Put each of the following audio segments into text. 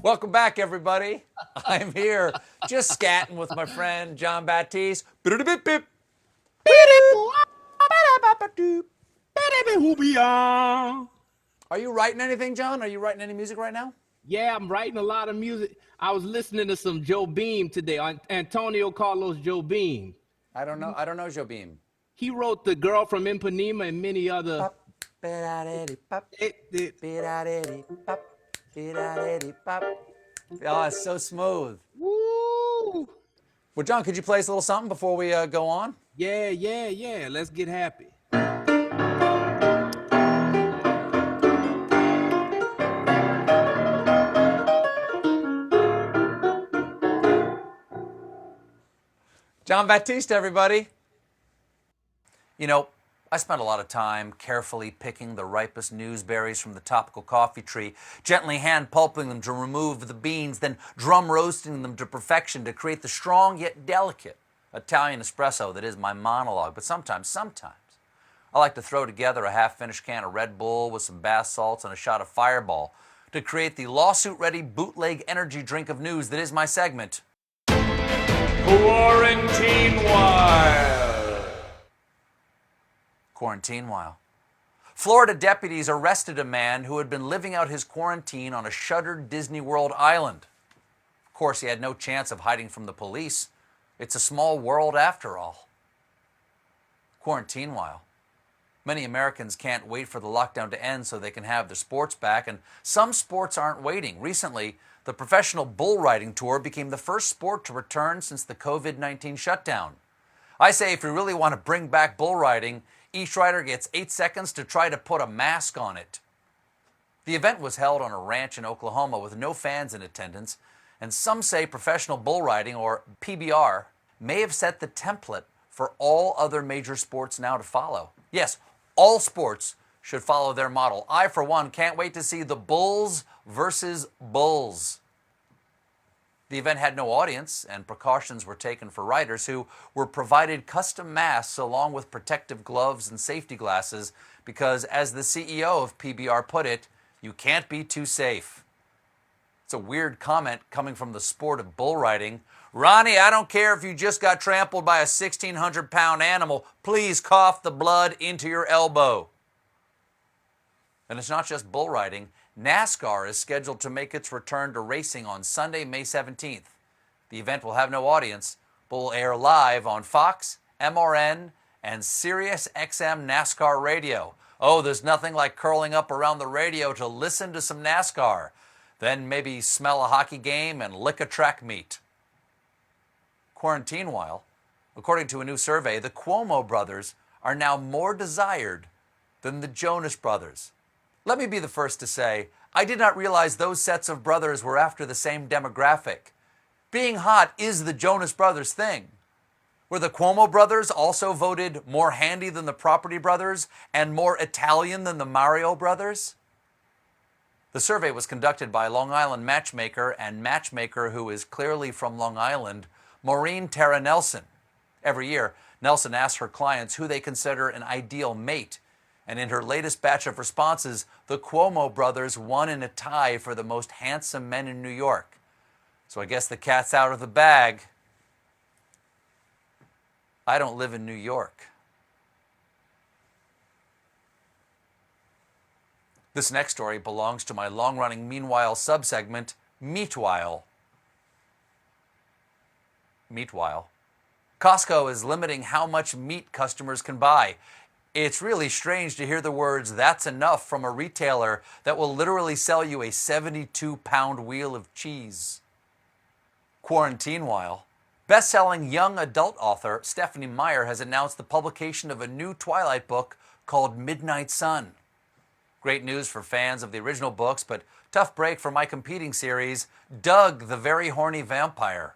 Welcome back, everybody. I'm here just scatting with my friend John Baptiste. Are you writing anything, John? Are you writing any music right now? Yeah, I'm writing a lot of music. I was listening to some Joe Beam today, Antonio Carlos Joe Beam. I don't know Joe Beam. He wrote The Girl from Ipanema and many other. Oh, it's so smooth. Woo! Well, John, could you play us a little something before we go on? Yeah. Let's get happy. John Baptiste, everybody. You know, I spent a lot of time carefully picking the ripest newsberries from the tropical coffee tree, gently hand pulping them to remove the beans, then drum roasting them to perfection to create the strong yet delicate Italian espresso that is my monologue. But sometimes, I like to throw together a half-finished can of Red Bull with some bath salts and a shot of Fireball to create the lawsuit-ready bootleg energy drink of news that is my segment, Quarantinewhile. Florida deputies arrested a man who had been living out his quarantine on a shuttered Disney World island. Of course, he had no chance of hiding from the police. It's a small world after all. Quarantinewhile. Many Americans can't wait for the lockdown to end so they can have their sports back, and some sports aren't waiting. Recently, the professional bull riding tour became the first sport to return since the COVID-19 shutdown. I say if you really want to bring back bull riding, each rider gets 8 seconds to try to put a mask on it. The event was held on a ranch in Oklahoma with no fans in attendance, and some say professional bull riding, or PBR, may have set the template for all other major sports now to follow. Yes, all sports should follow their model. I, for one, can't wait to see the Bulls versus Bulls. The event had no audience, and precautions were taken for riders who were provided custom masks along with protective gloves and safety glasses because, as the CEO of PBR put it, you can't be too safe. It's a weird comment coming from the sport of bull riding. Ronnie, I don't care if you just got trampled by a 1,600-pound animal. Please cough the blood into your elbow. And it's not just bull riding. NASCAR is scheduled to make its return to racing on Sunday, May 17th. The event will have no audience, but will air live on Fox, MRN, and Sirius XM NASCAR radio. Oh, there's nothing like curling up around the radio to listen to some NASCAR. Then maybe smell a hockey game and lick a track meet. Quarantinewhile, according to a new survey, the Cuomo brothers are now more desired than the Jonas brothers. Let me be the first to say, I did not realize those sets of brothers were after the same demographic. Being hot is the Jonas brothers thing. Were the Cuomo brothers also voted more handy than the Property brothers and more Italian than the Mario brothers? The survey was conducted by Long Island matchmaker and matchmaker who is clearly from Long Island, Maureen Tara Nelson. Every year, Nelson asks her clients who they consider an ideal mate. And in her latest batch of responses, the Cuomo brothers won in a tie for the most handsome men in New York. So I guess the cat's out of the bag. I don't live in New York. This next story belongs to my long-running Meanwhile subsegment, Meatwhile. Meatwhile. Costco is limiting how much meat customers can buy. It's really strange to hear the words, "that's enough," from a retailer that will literally sell you a 72-pound wheel of cheese. Quarantinewhile. Best-selling young adult author Stephenie Meyer has announced the publication of a new Twilight book called Midnight Sun. Great news for fans of the original books, but tough break for my competing series, Doug the Very Horny Vampire.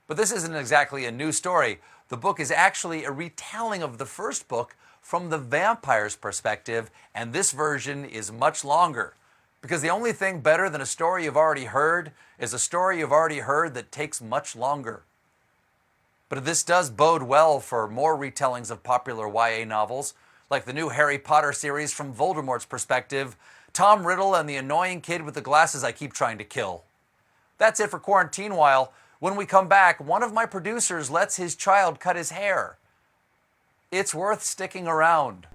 But this isn't exactly a new story. The book is actually a retelling of the first book from the vampire's perspective, and this version is much longer. Because the only thing better than a story you've already heard is a story you've already heard that takes much longer. But this does bode well for more retellings of popular YA novels. like the new Harry Potter series from Voldemort's perspective, Tom Riddle and the annoying kid with the glasses I keep trying to kill. That's it for Quarantinewhile. When we come back, one of my producers lets his child cut his hair. It's worth sticking around.